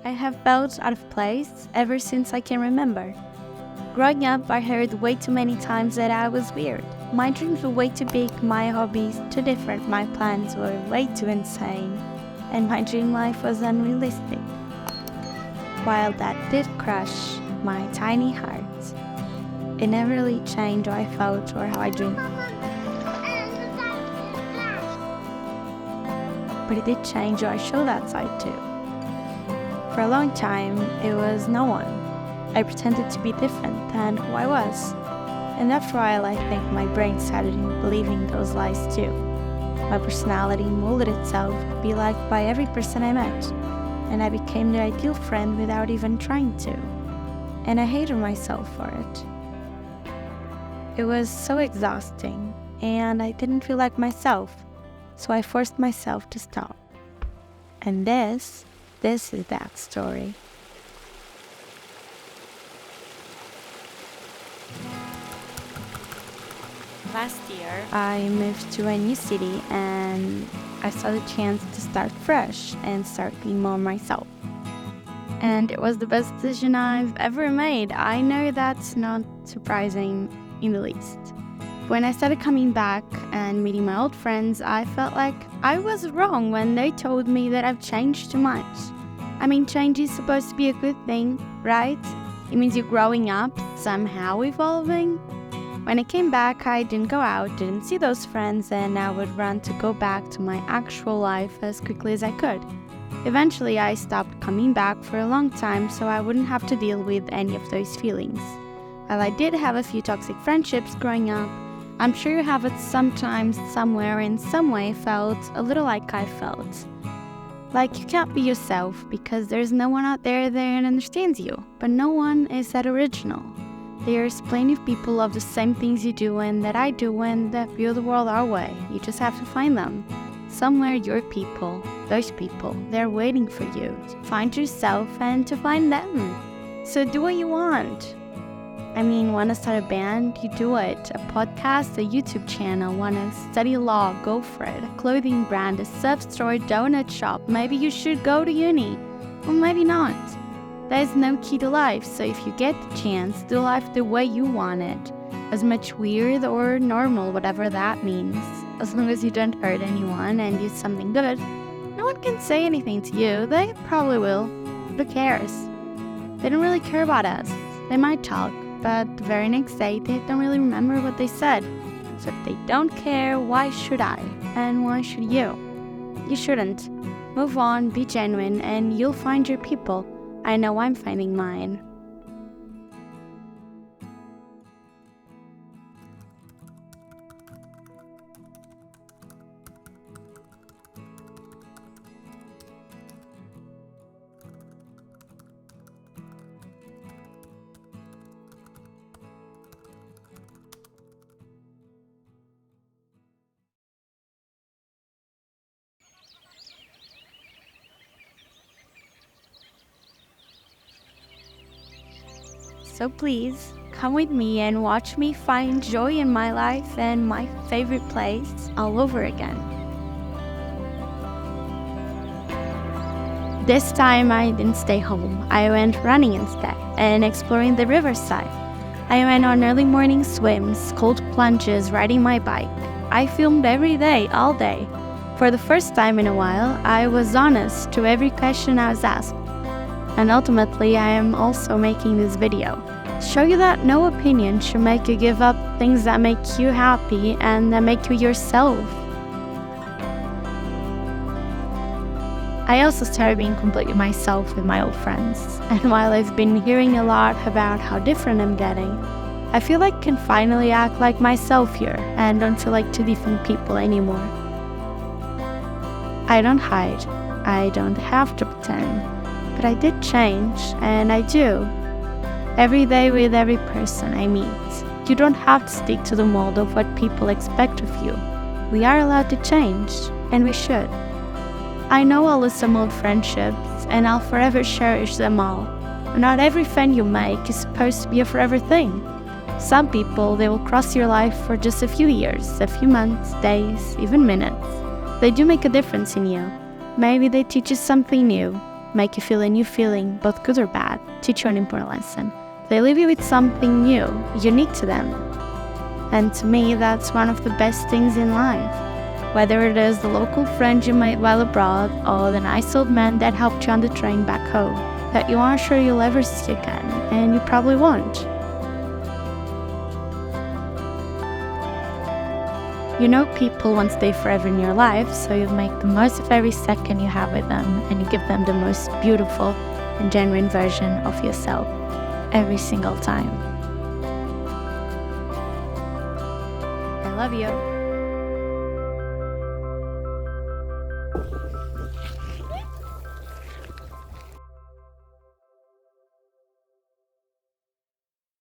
I have felt out of place ever since I can remember. Growing up, I heard way too many times that I was weird. My dreams were way too big, my hobbies too different, my plans were way too insane, and my dream life was unrealistic. While that did crush my tiny heart, it never really changed how I felt or how I dreamed. But it did change how I showed that side too. For a long time, it was no one. I pretended to be different than who I was. And after a while, I think my brain started believing those lies too. My personality molded itself to be liked by every person I met, and I became the ideal friend without even trying to. And I hated myself for it. It was so exhausting, and I didn't feel like myself, so I forced myself to stop. And this is that story. Last year, I moved to a new city and I saw the chance to start fresh and start being more myself. And it was the best decision I've ever made. I know that's not surprising in the least. When I started coming back and meeting my old friends, I felt like I was wrong when they told me that I've changed too much. I mean, change is supposed to be a good thing, right? It means you're growing up, somehow evolving. When I came back, I didn't go out, didn't see those friends, and I would run to go back to my actual life as quickly as I could. Eventually, I stopped coming back for a long time so I wouldn't have to deal with any of those feelings. While I did have a few toxic friendships growing up, I'm sure you have it sometimes, somewhere, in some way felt a little like I felt. Like you can't be yourself because there's no one out there that understands you, but no one is that original. There's plenty of people of the same things you do and that I do and that view the world our way. You just have to find them. Somewhere your people, those people, they're waiting for you to find yourself and to find them. So do what you want. I mean, want to start a band? You do it. A podcast, a YouTube channel, want to study law? Go for it. A clothing brand, a sub-store, donut shop. Maybe you should go to uni. Or maybe not. There's no key to life, so if you get the chance, do life the way you want it. As much weird or normal, whatever that means. As long as you don't hurt anyone and do something good, no one can say anything to you. They probably will. Who cares? They don't really care about us. They might talk, but the very next day they don't really remember what they said. So if they don't care, why should I? And why should you? You shouldn't. Move on, be genuine, and you'll find your people. I know I'm finding mine. So please, come with me and watch me find joy in my life and my favorite place all over again. This time I didn't stay home. I went running instead and exploring the riverside. I went on early morning swims, cold plunges, riding my bike. I filmed every day, all day. For the first time in a while, I was honest to every question I was asked. And ultimately, I am also making this video. Show you that no opinion should make you give up things that make you happy and that make you yourself. I also started being completely myself with my old friends. And while I've been hearing a lot about how different I'm getting, I feel like I can finally act like myself here and don't feel like two different people anymore. I don't hide. I don't have to pretend. But I did change, and I do. Every day with every person I meet. You don't have to stick to the mold of what people expect of you. We are allowed to change, and we should. I know I'll lose some old friendships, and I'll forever cherish them all. But not every friend you make is supposed to be a forever thing. Some people, they will cross your life for just a few years, a few months, days, even minutes. They do make a difference in you. Maybe they teach you something new. make you feel a new feeling, both good or bad, teach you an important lesson. They leave you with something new, unique to them. And to me, that's one of the best things in life. Whether it is the local friend you made while abroad, or the nice old man that helped you on the train back home, that you aren't sure you'll ever see again, and you probably won't. You know people won't stay forever in your life, so you make the most of every second you have with them, and you give them the most beautiful and genuine version of yourself every single time. I love you.